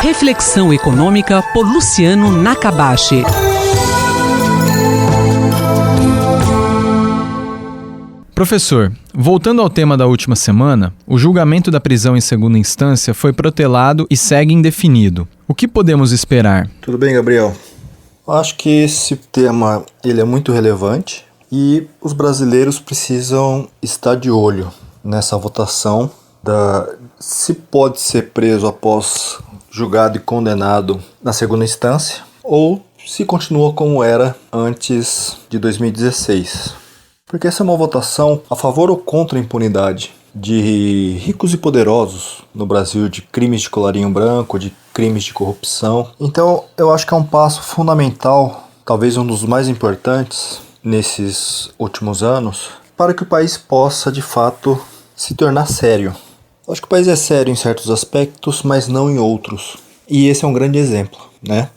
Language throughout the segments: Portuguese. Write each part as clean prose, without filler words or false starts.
Reflexão econômica por Luciano Nakabashi. Professor, voltando ao tema da última semana, o julgamento da prisão em segunda instância foi protelado e segue indefinido. O que podemos esperar? Tudo bem, Gabriel? Eu acho que esse tema ele é muito relevante e os brasileiros precisam estar de olho nessa votação se pode ser preso após julgado e condenado na segunda instância ou se continua como era antes de 2016. Porque essa é uma votação a favor ou contra a impunidade de ricos e poderosos no Brasil, de crimes de colarinho branco, de crimes de corrupção. Então eu acho que é um passo fundamental, talvez um dos mais importantes nesses últimos anos, para que o país possa de fato se tornar sério. Eu acho que o país é sério em certos aspectos, mas não em outros. E esse é um grande exemplo, né?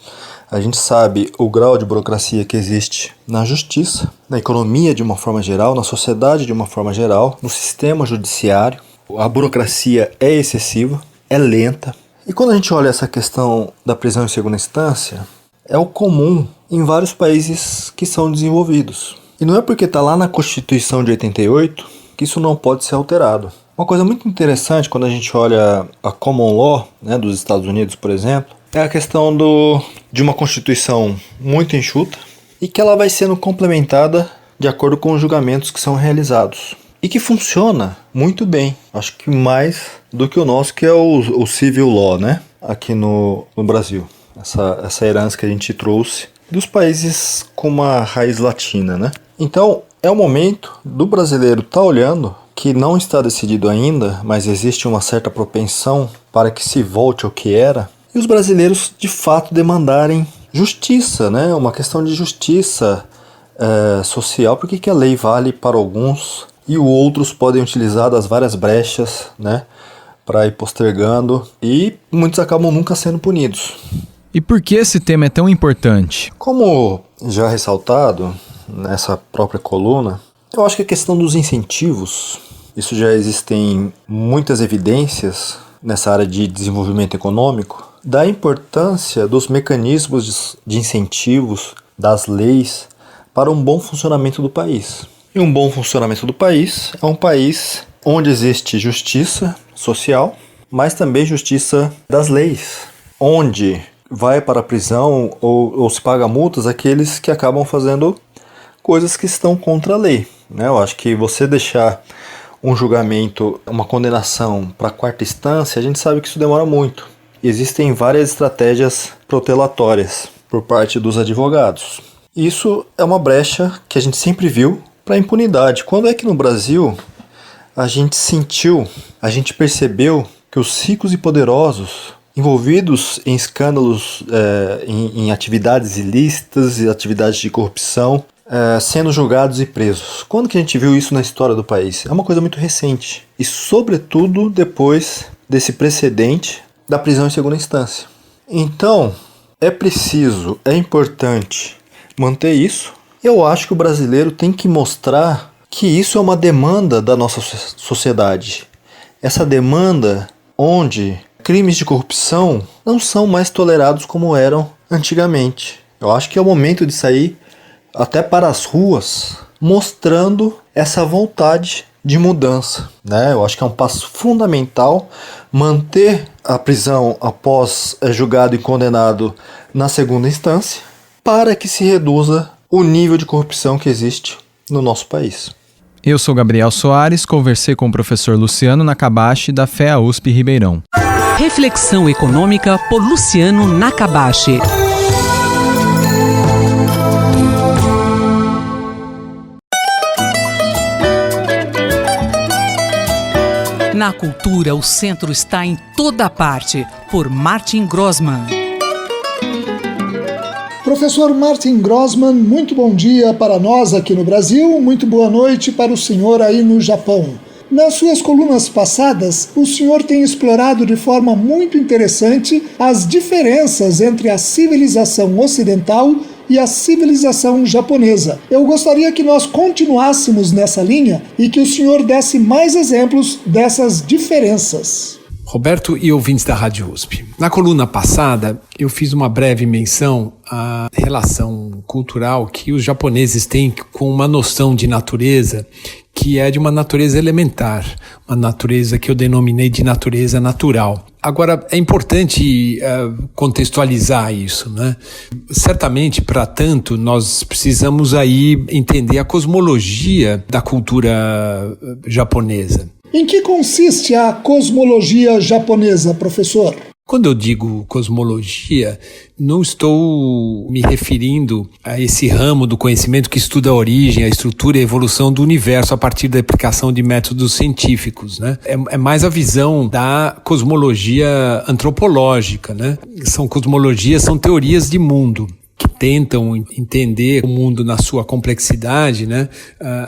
A gente sabe o grau de burocracia que existe na justiça, na economia de uma forma geral, na sociedade de uma forma geral, no sistema judiciário. A burocracia é excessiva, é lenta. E quando a gente olha essa questão da prisão em segunda instância, é o comum em vários países que são desenvolvidos. E não é porque está lá na Constituição de 88 que isso não pode ser alterado. Uma coisa muito interessante quando a gente olha a common law, né, dos Estados Unidos, por exemplo, é a questão de uma Constituição muito enxuta e que ela vai sendo complementada de acordo com os julgamentos que são realizados. E que funciona muito bem, acho que mais do que o nosso, que é o civil law, né, aqui no Brasil. Essa herança que a gente trouxe dos países com uma raiz latina, né? Então, é o momento do brasileiro estar olhando, que não está decidido ainda, mas existe uma certa propensão para que se volte ao que era, e os brasileiros de fato demandarem justiça, né? Uma questão de justiça social, porque que a lei vale para alguns e outros podem utilizar das várias brechas, né, para ir postergando, e muitos acabam nunca sendo punidos. E por que esse tema é tão importante? Como já ressaltado nessa própria coluna, eu acho que a questão dos incentivos, isso já existem muitas evidências nessa área de desenvolvimento econômico, da importância dos mecanismos de incentivos, das leis, para um bom funcionamento do país. E um bom funcionamento do país é um país onde existe justiça social, mas também justiça das leis, onde vai para a prisão ou se paga multas aqueles que acabam fazendo coisas que estão contra a lei, né? Eu acho que você deixar um julgamento, uma condenação para a quarta instância, a gente sabe que isso demora muito. Existem várias estratégias protelatórias por parte dos advogados. Isso é uma brecha que a gente sempre viu para a impunidade. Quando é que no Brasil a gente percebeu que os ricos e poderosos envolvidos em escândalos, em atividades ilícitas e atividades de corrupção, sendo julgados e presos? Quando que a gente viu isso na história do país? É uma coisa muito recente. E sobretudo depois desse precedente da prisão em segunda instância. Então, é importante manter isso. Eu acho que o brasileiro tem que mostrar que isso é uma demanda da nossa sociedade. Essa demanda onde crimes de corrupção não são mais tolerados como eram antigamente. Eu acho que é o momento de sair até para as ruas mostrando essa vontade de mudança, né? Eu acho que é um passo fundamental manter a prisão após julgado e condenado na segunda instância para que se reduza o nível de corrupção que existe no nosso país. Eu sou Gabriel Soares, conversei com o professor Luciano Nakabashi da FEA USP Ribeirão. Reflexão econômica por Luciano Nakabashi. Na cultura, o centro está em toda parte, por Martin Grossmann. Professor Martin Grossmann, muito bom dia para nós aqui no Brasil, muito boa noite para o senhor aí no Japão. Nas suas colunas passadas, o senhor tem explorado de forma muito interessante as diferenças entre a civilização ocidental e a civilização japonesa. Eu gostaria que nós continuássemos nessa linha e que o senhor desse mais exemplos dessas diferenças. Roberto e ouvintes da Rádio USP. Na coluna passada, eu fiz uma breve menção à relação cultural que os japoneses têm com uma noção de natureza que é de uma natureza elementar, uma natureza que eu denominei de natureza natural. Agora, é importante contextualizar isso, né? Certamente, para tanto, nós precisamos aí entender a cosmologia da cultura japonesa. Em que consiste a cosmologia japonesa, professor? Quando eu digo cosmologia, não estou me referindo a esse ramo do conhecimento que estuda a origem, a estrutura e a evolução do universo a partir da aplicação de métodos científicos, né? É mais a visão da cosmologia antropológica, né? São teorias de mundo que tentam entender o mundo na sua complexidade, né?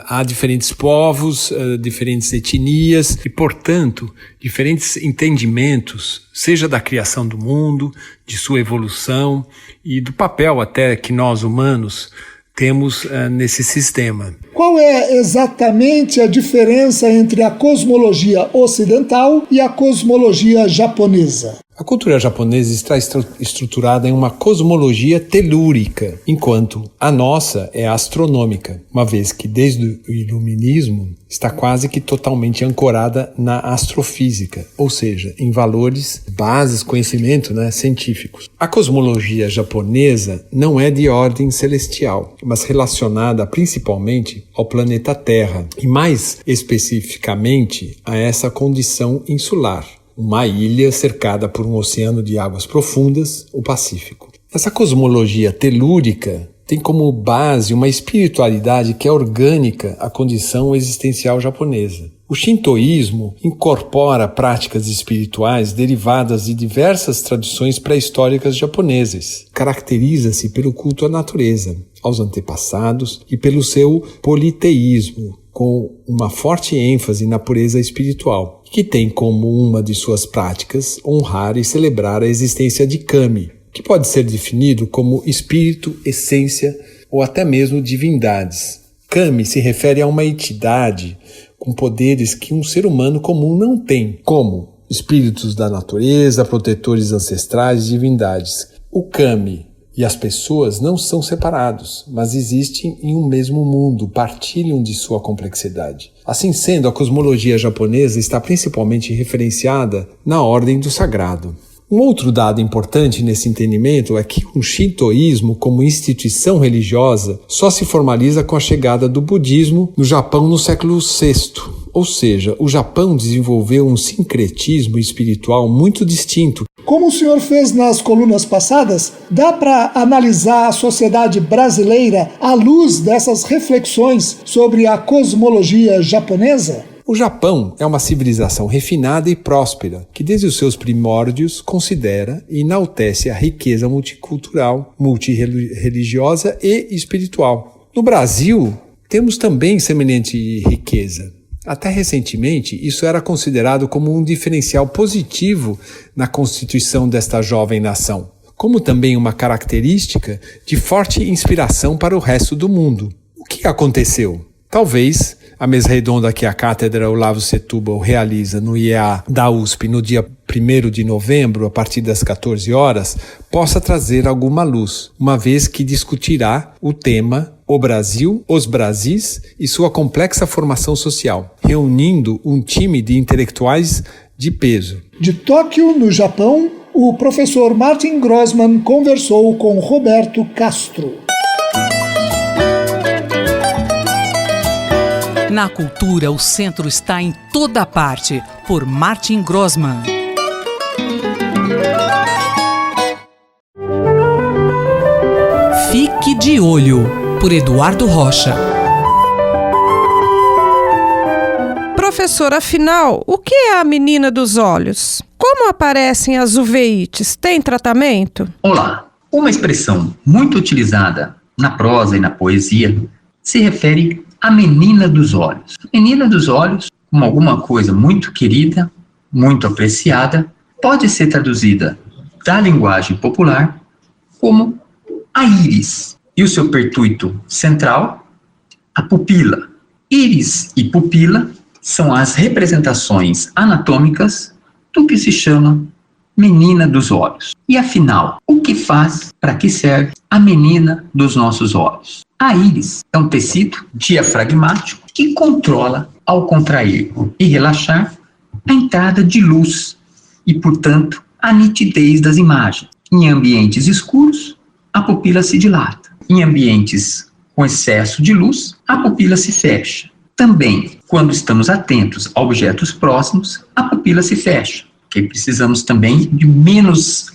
Há diferentes povos, diferentes etnias e, portanto, diferentes entendimentos, seja da criação do mundo, de sua evolução e do papel até que nós humanos temos nesse sistema. Qual é exatamente a diferença entre a cosmologia ocidental e a cosmologia japonesa? A cultura japonesa está estruturada em uma cosmologia telúrica, enquanto a nossa é astronômica, uma vez que desde o iluminismo está quase que totalmente ancorada na astrofísica, ou seja, em valores, bases, conhecimento, científicos. A cosmologia japonesa não é de ordem celestial, mas relacionada principalmente ao planeta Terra, e mais especificamente a essa condição insular. Uma ilha cercada por um oceano de águas profundas, o Pacífico. Essa cosmologia telúrica tem como base uma espiritualidade que é orgânica à condição existencial japonesa. O shintoísmo incorpora práticas espirituais derivadas de diversas tradições pré-históricas japonesas. Caracteriza-se pelo culto à natureza, aos antepassados e pelo seu politeísmo, com uma forte ênfase na pureza espiritual, que tem como uma de suas práticas honrar e celebrar a existência de Kami, que pode ser definido como espírito, essência ou até mesmo divindades. Kami se refere a uma entidade com poderes que um ser humano comum não tem, como espíritos da natureza, protetores ancestrais e divindades. O Kami e as pessoas não são separados, mas existem em um mesmo mundo, partilham de sua complexidade. Assim sendo, a cosmologia japonesa está principalmente referenciada na ordem do sagrado. Um outro dado importante nesse entendimento é que o shintoísmo, como instituição religiosa, só se formaliza com a chegada do budismo no Japão no século VI. Ou seja, o Japão desenvolveu um sincretismo espiritual muito distinto. Como o senhor fez nas colunas passadas, dá para analisar a sociedade brasileira à luz dessas reflexões sobre a cosmologia japonesa? O Japão é uma civilização refinada e próspera, que desde os seus primórdios considera e enaltece a riqueza multicultural, multirreligiosa e espiritual. No Brasil, temos também semelhante riqueza. Até recentemente, isso era considerado como um diferencial positivo na constituição desta jovem nação, como também uma característica de forte inspiração para o resto do mundo. O que aconteceu? Talvez a mesa redonda que a Cátedra Olavo Setúbal realiza no IEA da USP no dia 1º de novembro, a partir das 14 horas, possa trazer alguma luz, uma vez que discutirá o tema O Brasil, os Brasis e sua complexa formação social, reunindo um time de intelectuais de peso. De Tóquio, no Japão, o professor Martin Grossmann conversou com Roberto Castro. Na cultura, o centro está em toda parte, por Martin Grossmann. Fique de Olho, por Eduardo Rocha. Professor, afinal, o que é a menina dos olhos? Como aparecem as uveites? Tem tratamento? Olá! Uma expressão muito utilizada na prosa e na poesia se refere à menina dos olhos. Menina dos olhos, como alguma coisa muito querida, muito apreciada, pode ser traduzida da linguagem popular como a íris e o seu pertuito central, a pupila. Íris e pupila são as representações anatômicas do que se chama menina dos olhos. E afinal, o que faz, para que serve a menina dos nossos olhos? A íris é um tecido diafragmático que controla, ao contrair e relaxar, a entrada de luz e, portanto, a nitidez das imagens. Em ambientes escuros, a pupila se dilata. Em ambientes com excesso de luz, a pupila se fecha. Também, quando estamos atentos a objetos próximos, a pupila se fecha, porque precisamos também de menos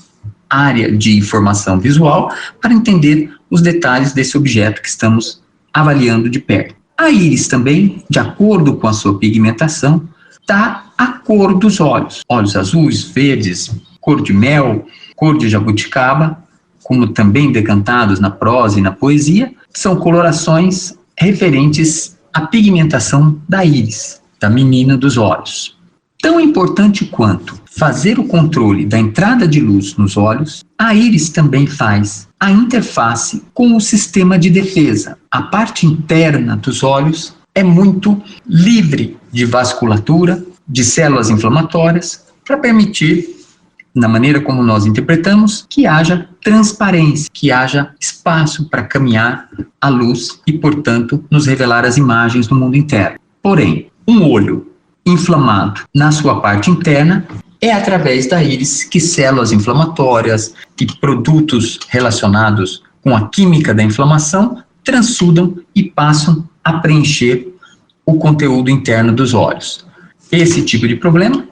área de informação visual para entender os detalhes desse objeto que estamos avaliando de perto. A íris também, de acordo com a sua pigmentação, dá a cor dos olhos. Olhos azuis, verdes, cor de mel, cor de jabuticaba, como também decantados na prosa e na poesia, são colorações referentes à pigmentação da íris, da menina dos olhos. Tão importante quanto fazer o controle da entrada de luz nos olhos, a íris também faz a interface com o sistema de defesa. A parte interna dos olhos é muito livre de vasculatura, de células inflamatórias, para permitir, na maneira como nós interpretamos, que haja transparência, que haja espaço para caminhar a luz e, portanto, nos revelar as imagens do mundo interno. Porém, um olho inflamado na sua parte interna é através da íris que células inflamatórias, que produtos relacionados com a química da inflamação transudam e passam a preencher o conteúdo interno dos olhos. Esse tipo de problema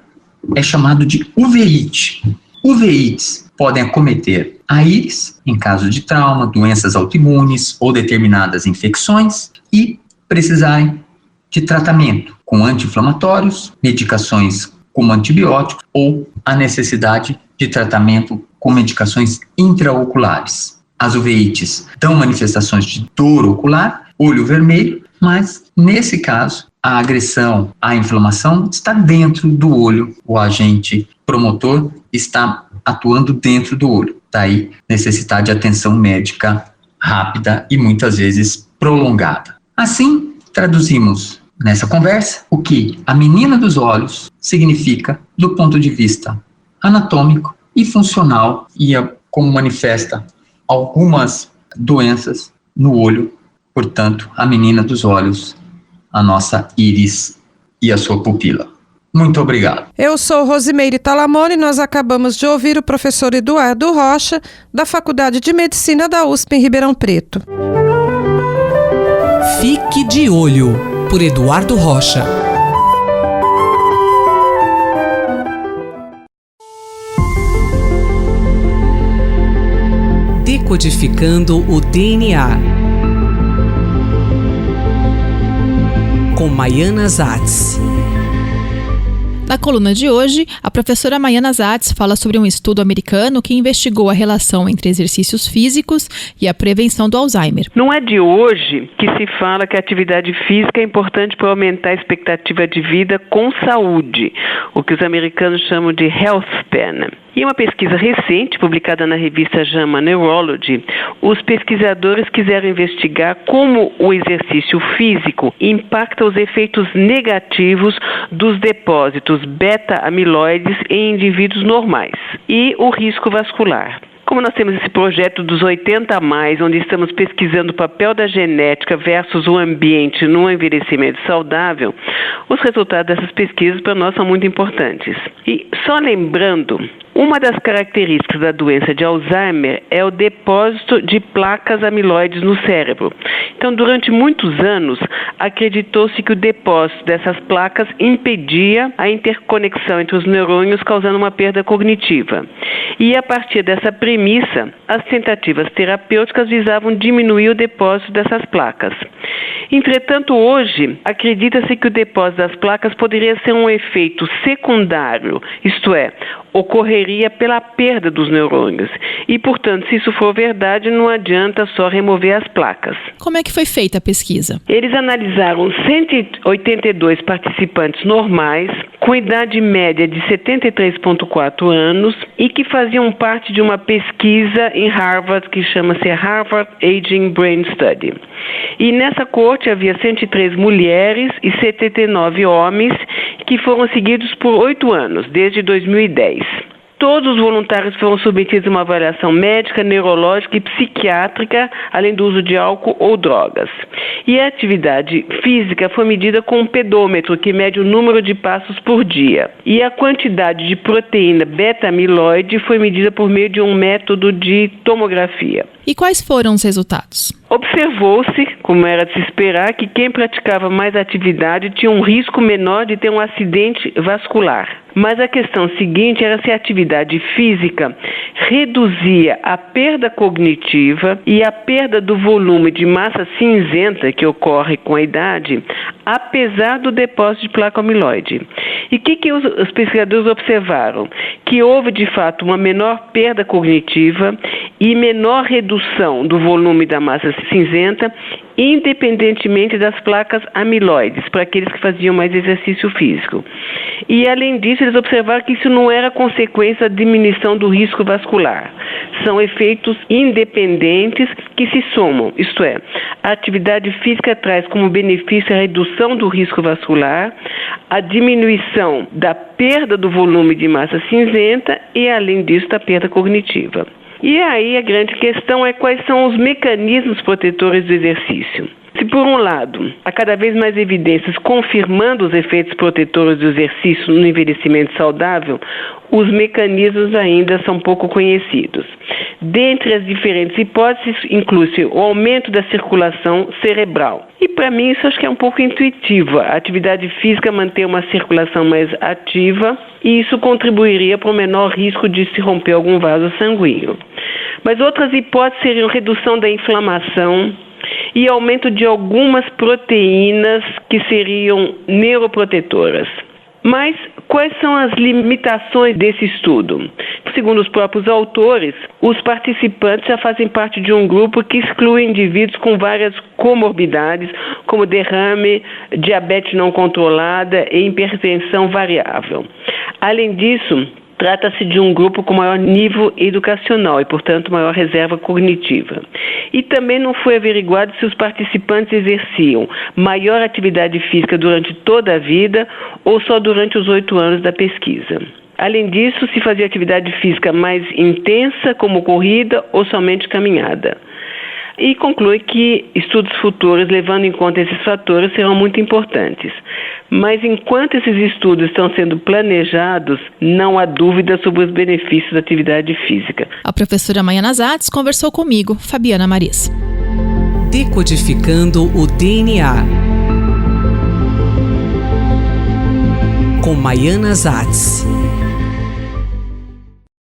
é chamado de uveíte. Uveites podem acometer a íris em caso de trauma, doenças autoimunes ou determinadas infecções e precisarem de tratamento com anti-inflamatórios, medicações como antibióticos ou a necessidade de tratamento com medicações intraoculares. As uveites dão manifestações de dor ocular, olho vermelho, mas nesse caso a agressão, a inflamação está dentro do olho, o agente promotor está atuando dentro do olho. Daí necessidade de atenção médica rápida e muitas vezes prolongada. Assim, traduzimos nessa conversa o que a menina dos olhos significa do ponto de vista anatômico e funcional e como manifesta algumas doenças no olho, portanto, a menina dos olhos, a nossa íris e a sua pupila. Muito obrigado. Eu sou Rosimeire Talamone e nós acabamos de ouvir o professor Eduardo Rocha, da Faculdade de Medicina da USP em Ribeirão Preto. Fique de Olho, por Eduardo Rocha. Decodificando o DNA. Com Maiana Zatz. Na coluna de hoje, a professora Maiana Zatz fala sobre um estudo americano que investigou a relação entre exercícios físicos e a prevenção do Alzheimer. Não é de hoje que se fala que a atividade física é importante para aumentar a expectativa de vida com saúde, o que os americanos chamam de health span. Em uma pesquisa recente, publicada na revista JAMA Neurology, os pesquisadores quiseram investigar como o exercício físico impacta os efeitos negativos dos depósitos beta-amiloides em indivíduos normais e o risco vascular. Como nós temos esse projeto dos 80 a mais, onde estamos pesquisando o papel da genética versus o ambiente no envelhecimento saudável, os resultados dessas pesquisas para nós são muito importantes. E só lembrando, uma das características da doença de Alzheimer é o depósito de placas amiloides no cérebro. Então, durante muitos anos, acreditou-se que o depósito dessas placas impedia a interconexão entre os neurônios, causando uma perda cognitiva. E a partir dessa premissa, as tentativas terapêuticas visavam diminuir o depósito dessas placas. Entretanto, hoje, acredita-se que o depósito das placas poderia ser um efeito secundário, isto é, ocorreria pela perda dos neurônios. E, portanto, se isso for verdade, não adianta só remover as placas. Como é que foi feita a pesquisa? Eles analisaram 182 participantes normais, com idade média de 73,4 anos, e que faziam parte de uma pesquisa pesquisa em Harvard que chama-se Harvard Aging Brain Study. E nessa corte havia 103 mulheres e 79 homens que foram seguidos por 8 anos, desde 2010. Todos os voluntários foram submetidos a uma avaliação médica, neurológica e psiquiátrica, além do uso de álcool ou drogas. E a atividade física foi medida com um pedômetro, que mede o número de passos por dia. E a quantidade de proteína beta-amiloide foi medida por meio de um método de tomografia. E quais foram os resultados? Observou-se, como era de se esperar, que quem praticava mais atividade tinha um risco menor de ter um acidente vascular. Mas a questão seguinte era se a atividade física reduzia a perda cognitiva e a perda do volume de massa cinzenta que ocorre com a idade, apesar do depósito de placa amiloide. E o que os pesquisadores observaram? Que houve, de fato, uma menor perda cognitiva e menor redução do volume da massa cinzenta, independentemente das placas amiloides, para aqueles que faziam mais exercício físico. E, além disso, eles observaram que isso não era consequência da diminuição do risco vascular. São efeitos independentes que se somam, isto é, a atividade física traz como benefício a redução do risco vascular, a diminuição da perda do volume de massa cinzenta e, além disso, da perda cognitiva. E aí a grande questão é quais são os mecanismos protetores do exercício. Se, por um lado, há cada vez mais evidências confirmando os efeitos protetores do exercício no envelhecimento saudável, os mecanismos ainda são pouco conhecidos. Dentre as diferentes hipóteses, inclui-se o aumento da circulação cerebral. E, para mim, isso acho que é um pouco intuitivo. A atividade física mantém uma circulação mais ativa e isso contribuiria para o menor risco de se romper algum vaso sanguíneo. Mas outras hipóteses seriam redução da inflamação e aumento de algumas proteínas que seriam neuroprotetoras. Mas quais são as limitações desse estudo? Segundo os próprios autores, os participantes já fazem parte de um grupo que exclui indivíduos com várias comorbidades, como derrame, diabetes não controlada e hipertensão variável. Além disso, trata-se de um grupo com maior nível educacional e, portanto, maior reserva cognitiva. E também não foi averiguado se os participantes exerciam maior atividade física durante toda a vida ou só durante os 8 anos da pesquisa. Além disso, se fazia atividade física mais intensa, como corrida ou somente caminhada. E conclui que estudos futuros, levando em conta esses fatores, serão muito importantes. Mas enquanto esses estudos estão sendo planejados, não há dúvida sobre os benefícios da atividade física. A professora Maiana Zatz conversou comigo, Fabiana Maris. Decodificando o DNA. Com Maiana Zatz.